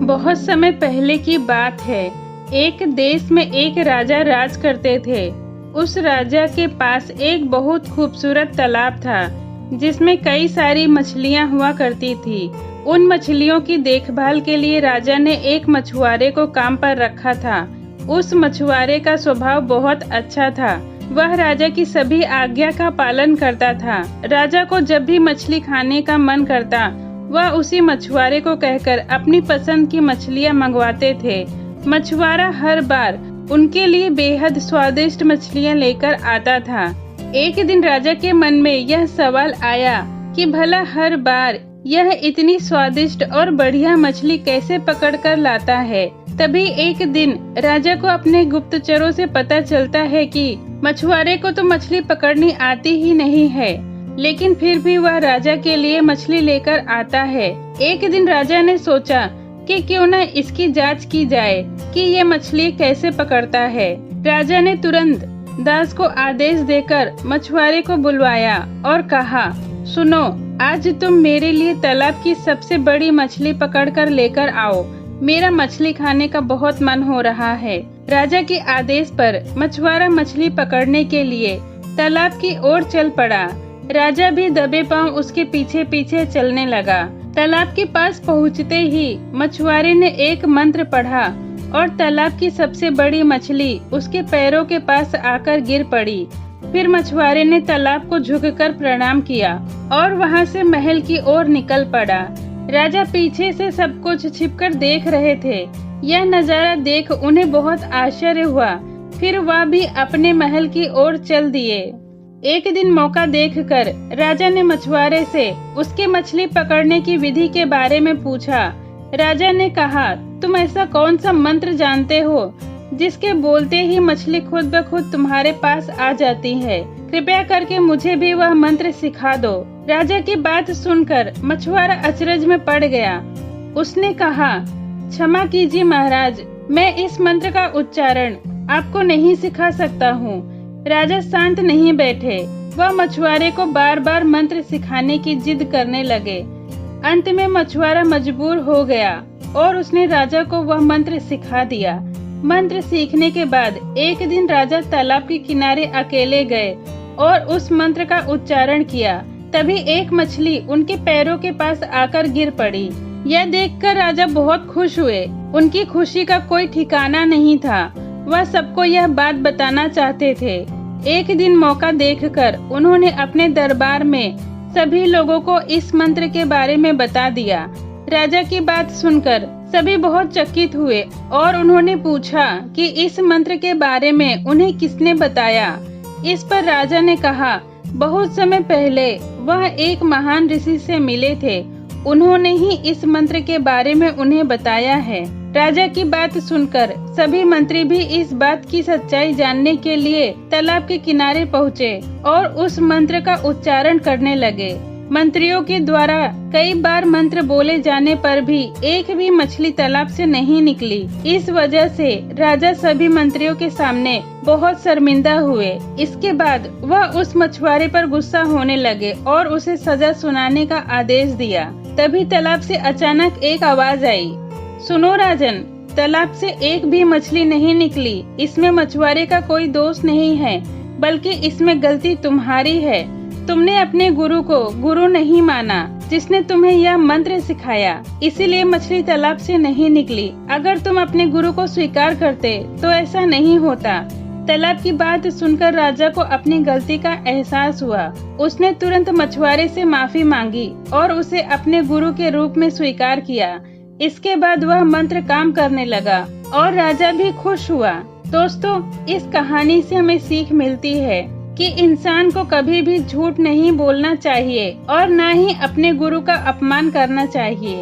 बहुत समय पहले की बात है। एक देश में एक राजा राज करते थे। उस राजा के पास एक बहुत खूबसूरत तालाब था जिसमें कई सारी मछलियां हुआ करती थी। उन मछलियों की देखभाल के लिए राजा ने एक मछुआरे को काम पर रखा था। उस मछुआरे का स्वभाव बहुत अच्छा था। वह राजा की सभी आज्ञा का पालन करता था। राजा को जब भी मछली खाने का मन करता वह उसी मछुआरे को कहकर अपनी पसंद की मछलियां मंगवाते थे। मछुआरा हर बार उनके लिए बेहद स्वादिष्ट मछलियां लेकर आता था। एक दिन राजा के मन में यह सवाल आया कि भला हर बार यह इतनी स्वादिष्ट और बढ़िया मछली कैसे पकड़ कर लाता है। तभी एक दिन राजा को अपने गुप्तचरों से पता चलता है कि मछुआरे को तो मछली पकड़नी आती ही नहीं है, लेकिन फिर भी वह राजा के लिए मछली लेकर आता है। एक दिन राजा ने सोचा कि क्यों न इसकी जांच की जाए कि ये मछली कैसे पकड़ता है। राजा ने तुरंत दास को आदेश देकर मछुआरे को बुलवाया और कहा, सुनो, आज तुम मेरे लिए तालाब की सबसे बड़ी मछली पकड़कर लेकर आओ। मेरा मछली खाने का बहुत मन हो रहा है। राजा के आदेश पर मछुआरा मछली पकड़ने के लिए तालाब की ओर चल पड़ा। राजा भी दबे पांव उसके पीछे पीछे चलने लगा। तालाब के पास पहुंचते ही मछुआरे ने एक मंत्र पढ़ा और तालाब की सबसे बड़ी मछली उसके पैरों के पास आकर गिर पड़ी। फिर मछुआरे ने तालाब को झुककर प्रणाम किया और वहां से महल की ओर निकल पड़ा। राजा पीछे से सब कुछ छिपकर देख रहे थे। यह नजारा देख उन्हें बहुत आश्चर्य हुआ। फिर वह भी अपने महल की ओर चल दिए। एक दिन मौका देखकर राजा ने मछुआरे से उसके मछली पकड़ने की विधि के बारे में पूछा। राजा ने कहा, तुम ऐसा कौन सा मंत्र जानते हो जिसके बोलते ही मछली खुद ब खुद तुम्हारे पास आ जाती है? कृपया करके मुझे भी वह मंत्र सिखा दो। राजा की बात सुनकर मछुआरा अचरज में पड़ गया। उसने कहा, क्षमा कीजिए महाराज, मैं इस मंत्र का उच्चारण आपको नहीं सिखा सकता हूँ। राजा शांत नहीं बैठे। वह मछुआरे को बार बार मंत्र सिखाने की जिद करने लगे। अंत में मछुआरा मजबूर हो गया और उसने राजा को वह मंत्र सिखा दिया। मंत्र सीखने के बाद एक दिन राजा तालाब के किनारे अकेले गए और उस मंत्र का उच्चारण किया। तभी एक मछली उनके पैरों के पास आकर गिर पड़ी। यह देखकर राजा बहुत खुश हुए। उनकी खुशी का कोई ठिकाना नहीं था। वह सबको यह बात बताना चाहते थे। एक दिन मौका देखकर उन्होंने अपने दरबार में सभी लोगों को इस मंत्र के बारे में बता दिया। राजा की बात सुनकर सभी बहुत चकित हुए और उन्होंने पूछा कि इस मंत्र के बारे में उन्हें किसने बताया। इस पर राजा ने कहा, बहुत समय पहले वह एक महान ऋषि से मिले थे। उन्होंने ही इस मंत्र के बारे में उन्हें बताया है। राजा की बात सुनकर सभी मंत्री भी इस बात की सच्चाई जानने के लिए तालाब के किनारे पहुँचे और उस मंत्र का उच्चारण करने लगे। मंत्रियों के द्वारा कई बार मंत्र बोले जाने पर भी एक भी मछली तालाब से नहीं निकली। इस वजह से राजा सभी मंत्रियों के सामने बहुत शर्मिंदा हुए। इसके बाद वह उस मछुआरे पर गुस्सा होने लगे और उसे सजा सुनाने का आदेश दिया। तभी तालाब से अचानक एक आवाज आई, सुनो राजन, तालाब से एक भी मछली नहीं निकली। इसमें मछुआरे का कोई दोष नहीं है, बल्कि इसमें गलती तुम्हारी है। तुमने अपने गुरु को गुरु नहीं माना जिसने तुम्हें यह मंत्र सिखाया, इसीलिए मछली तालाब से नहीं निकली। अगर तुम अपने गुरु को स्वीकार करते तो ऐसा नहीं होता। तालाब की बात सुनकर राजा को अपनी गलती का एहसास हुआ। उसने तुरंत मछुआरे से माफी मांगी और उसे अपने गुरु के रूप में स्वीकार किया। इसके बाद वह मंत्र काम करने लगा और राजा भी खुश हुआ। दोस्तों, इस कहानी से हमें सीख मिलती है कि इंसान को कभी भी झूठ नहीं बोलना चाहिए और न ही अपने गुरु का अपमान करना चाहिए।